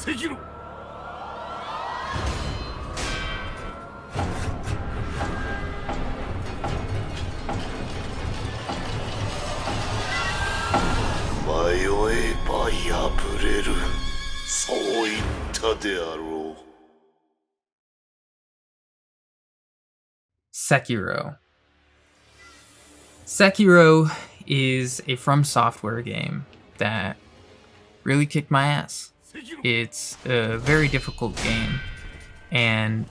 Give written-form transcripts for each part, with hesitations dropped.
Sekiro! 迷えば破れる。そう言ったであろう。Sekiro. Sekiro is a From Software game that really kicked my ass. It's a very difficult game, and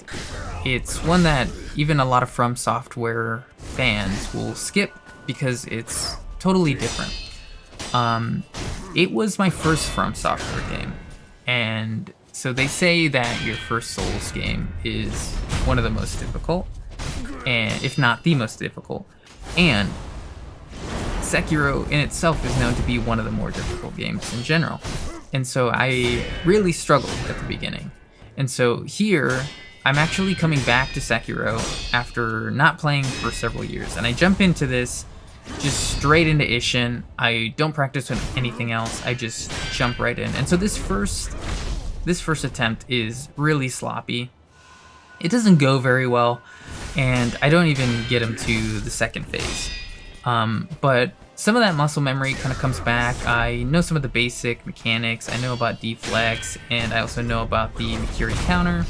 it's one that even a lot of From Software fans will skip because it's totally different. It was my first From Software game, and so they say that your first Souls game is one of the most difficult, and if not the most difficult. And Sekiro in itself is known to be one of the more difficult games in general. And so I really struggled at the beginning. And so here, I'm actually coming back to Sekiro after not playing for several years. And I jump into this just straight into Isshin. I don't practice with anything else. I just jump right in. And so this first attempt is really sloppy. It doesn't go very well, and I don't even get him to the second phase. But some of that muscle memory kind of comes back. I know some of the basic mechanics. I know about deflex, and I also know about the Mikiri counter.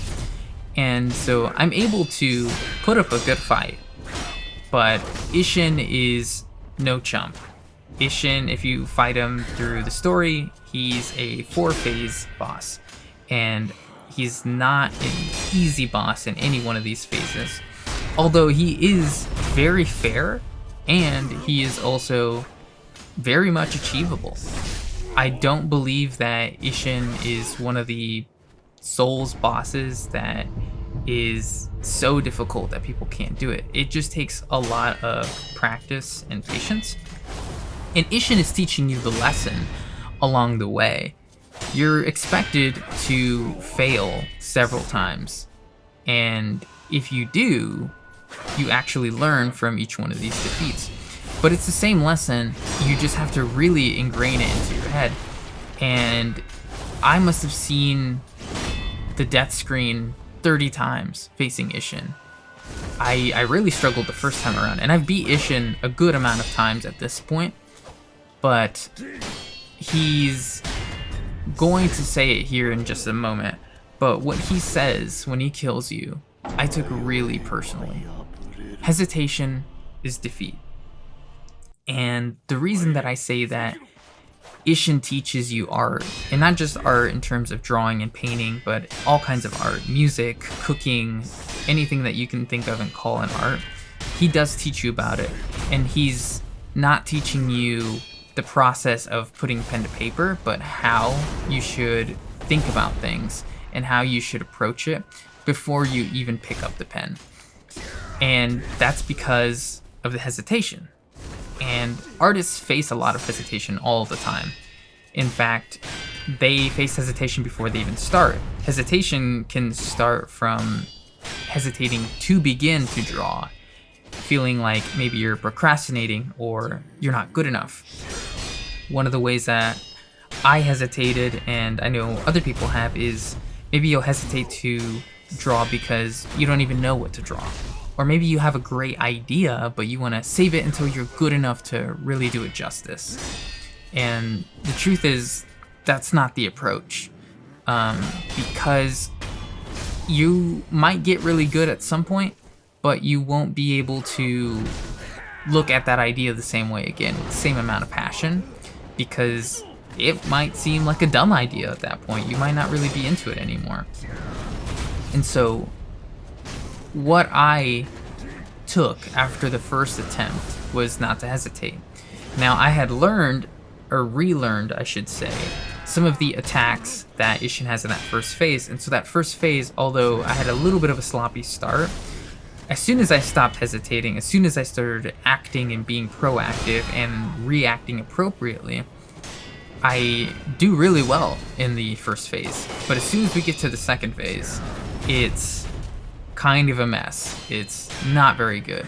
And so I'm able to put up a good fight. But Isshin is no chump. Isshin, if you fight him through the story, he's a 4-phase boss. And he's not an easy boss in any one of these phases. Although he is very fair, and he is also very much achievable. I don't believe that Isshin is one of the Souls bosses that is so difficult that people can't do it. It just takes a lot of practice and patience. And Isshin is teaching you the lesson along the way. You're expected to fail several times. And if you do, you actually learn from each one of these defeats. But it's the same lesson, you just have to really ingrain it into your head. And I must have seen the death screen 30 times facing Isshin. I really struggled the first time around, and I've beat Isshin a good amount of times at this point, but he's going to say it here in just a moment, but what he says when he kills you, I took really personally. Hesitation is defeat. And the reason that I say that Isshin teaches you art, and not just art in terms of drawing and painting, but all kinds of art, music, cooking, anything that you can think of and call an art, he does teach you about it. And he's not teaching you the process of putting pen to paper, but how you should think about things and how you should approach it before you even pick up the pen. And that's because of the hesitation. And artists face a lot of hesitation all the time. In fact, they face hesitation before they even start. Hesitation can start from hesitating to begin to draw, feeling like maybe you're procrastinating or you're not good enough. One of the ways that I hesitated, and I know other people have, is maybe you'll hesitate to draw because you don't even know what to draw. Or maybe you have a great idea, but you want to save it until you're good enough to really do it justice. And the truth is, that's not the approach. Because you might get really good at some point, but you won't be able to look at that idea the same way again, with the same amount of passion, because it might seem like a dumb idea at that point. You might not really be into it anymore. And so what I took after the first attempt was not to hesitate. Now, I had learned, or relearned, I should say, some of the attacks that Isshin has in that first phase. And so that first phase, although I had a little bit of a sloppy start, as soon as I stopped hesitating, as soon as I started acting and being proactive and reacting appropriately, I do really well in the first phase. But as soon as we get to the second phase, it's kind of a mess. It's not very good.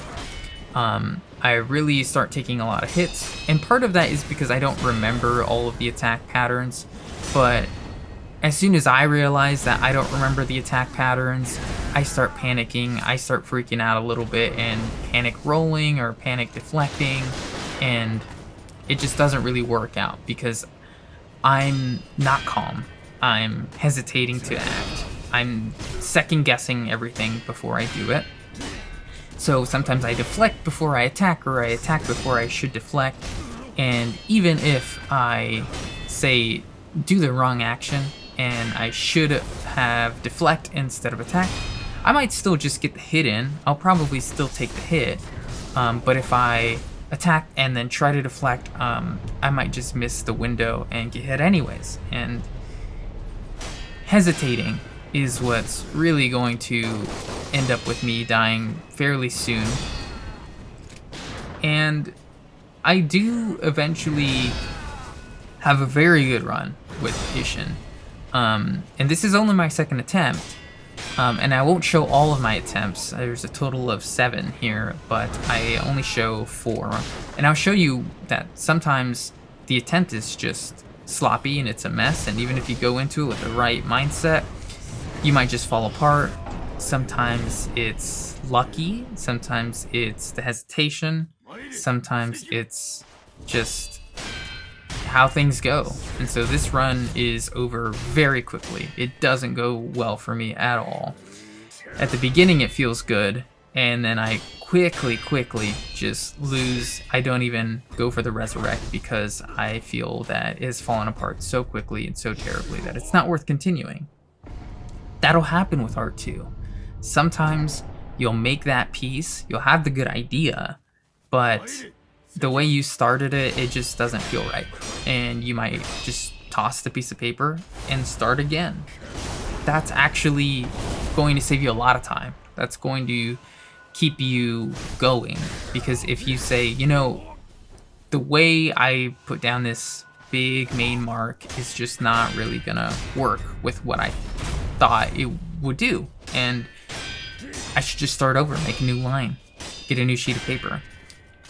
I really start taking a lot of hits, and part of that is because I don't remember all of the attack patterns, but as soon as I realize that I don't remember the attack patterns, I start panicking, I start freaking out a little bit and panic rolling or panic deflecting, and it just doesn't really work out because I'm not calm. I'm hesitating to act. I'm second guessing everything before I do it. So sometimes I deflect before I attack, or I attack before I should deflect. And even if I say do the wrong action and I should have deflect instead of attack, I might still just get the hit in. I'll probably still take the hit. But if I attack and then try to deflect, I might just miss the window and get hit anyways. And hesitating is what's really going to end up with me dying fairly soon. And I do eventually have a very good run with Isshin. And this is only my second attempt. And I won't show all of my attempts. There's a total of 7 here, but I only show 4. And I'll show you that sometimes the attempt is just sloppy and it's a mess, and even if you go into it with the right mindset, you might just fall apart. Sometimes it's lucky, sometimes it's the hesitation, sometimes it's just how things go. And so this run is over very quickly. It doesn't go well for me at all. At the beginning it feels good, and then I quickly just lose. I don't even go for the resurrect because I feel that it has fallen apart so quickly and so terribly that it's not worth continuing. That'll happen with art too. Sometimes you'll make that piece, you'll have the good idea, but the way you started it, it just doesn't feel right. And you might just toss the piece of paper and start again. That's actually going to save you a lot of time. That's going to keep you going. Because if you say, you know, the way I put down this big main mark is just not really gonna work with what I thought it would do, and I should just start over, make a new line, get a new sheet of paper,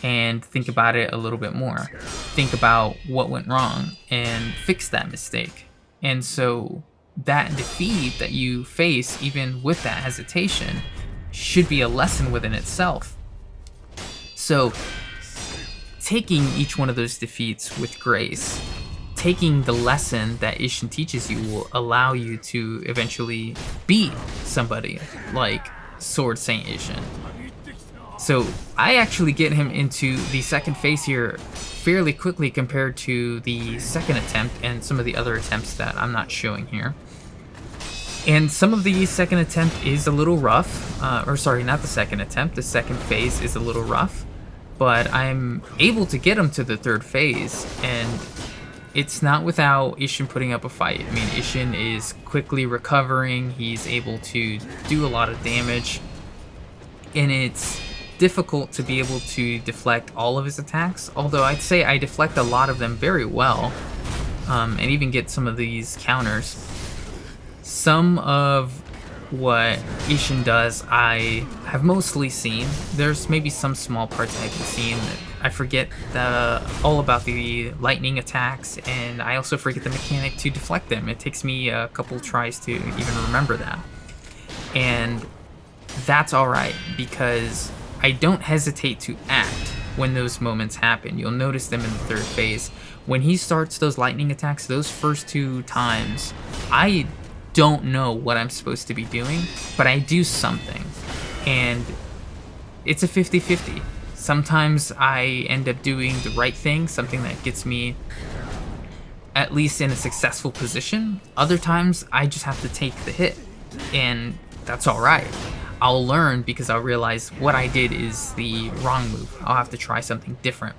and think about it a little bit more. Think about what went wrong and fix that mistake. And so that defeat that you face, even with that hesitation, should be a lesson within itself. So taking each one of those defeats with grace, taking the lesson that Isshin teaches you, will allow you to eventually beat somebody like Sword Saint Isshin. So I actually get him into the second phase here fairly quickly compared to the second attempt and some of the other attempts that I'm not showing here. And some of the second attempt is a little rough, or sorry, not the second attempt, the second phase is a little rough, but I'm able to get him to the third phase, and it's not without Isshin putting up a fight. I mean, Isshin is quickly recovering, he's able to do a lot of damage, and it's difficult to be able to deflect all of his attacks, although I'd say I deflect a lot of them very well, and even get some of these counters. Some of what Isshin does I have mostly seen. There's maybe some small parts I haven't seen. I forget all about the lightning attacks, and I also forget the mechanic to deflect them. It takes me a couple tries to even remember that. And that's alright, because I don't hesitate to act when those moments happen. You'll notice them in the third phase. When he starts those lightning attacks, those first 2 times, I don't know what I'm supposed to be doing, but I do something, and it's a 50-50. Sometimes I end up doing the right thing, something that gets me at least in a successful position. Other times I just have to take the hit, and that's alright. I'll learn because I'll realize what I did is the wrong move. I'll have to try something different.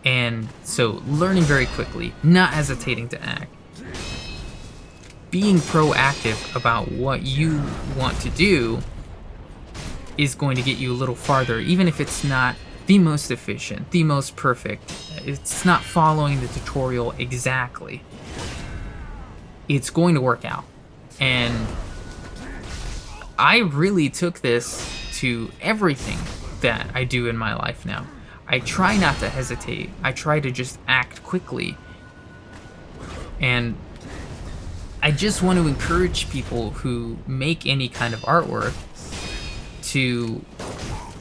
And so learning very quickly, not hesitating to act. Being proactive about what you want to do is going to get you a little farther, even if it's not the most efficient, the most perfect. It's not following the tutorial exactly. It's going to work out. And I really took this to everything that I do in my life now. I try not to hesitate. I try to just act quickly. And I just want to encourage people who make any kind of artwork to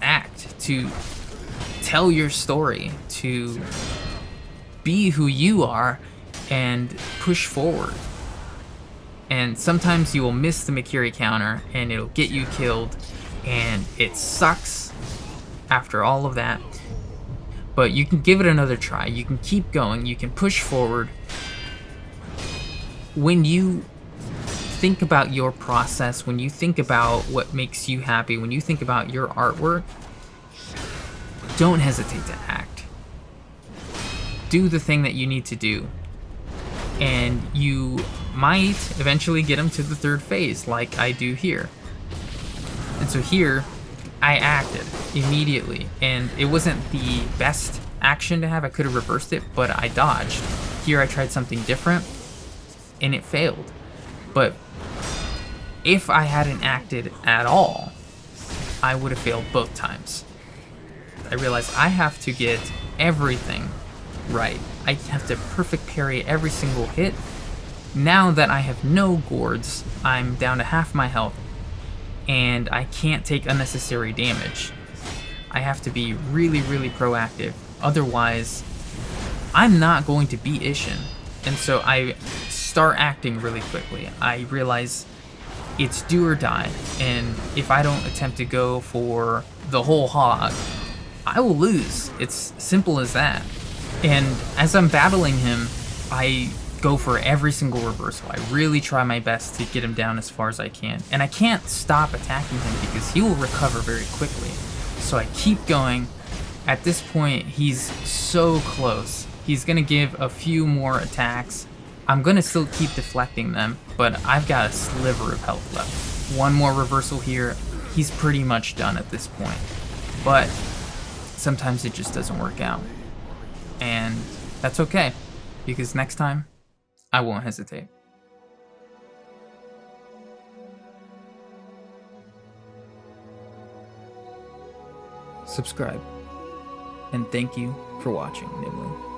act, to tell your story, to be who you are and push forward. And sometimes you will miss the Mikiri counter and it'll get you killed, and it sucks after all of that. But you can give it another try. You can keep going. You can push forward. When you think about your process, when you think about what makes you happy, when you think about your artwork, don't hesitate to act. Do the thing that you need to do. And you might eventually get them to the third phase, like I do here. And so here, I acted immediately, and it wasn't the best action to have. I could have reversed it, but I dodged. Here I tried something different, and it failed. But if I hadn't acted at all, I would have failed both times. I realized I have to get everything right. I have to perfect parry every single hit. Now that I have no gourds, I'm down to half my health, and I can't take unnecessary damage. I have to be really, really proactive. Otherwise, I'm not going to beat Isshin. And so I start acting really quickly. I realize it's do or die, and if I don't attempt to go for the whole hog, I will lose. It's simple as that. And as I'm battling him, I go for every single reversal. I really try my best to get him down as far as I can. And I can't stop attacking him because he will recover very quickly. So I keep going. At this point, he's so close. He's gonna give a few more attacks. I'm gonna still keep deflecting them, but I've got a sliver of health left. One more reversal here. He's pretty much done at this point. But sometimes it just doesn't work out. And that's okay, because next time, I won't hesitate. Subscribe, and thank you for watching, Nimue.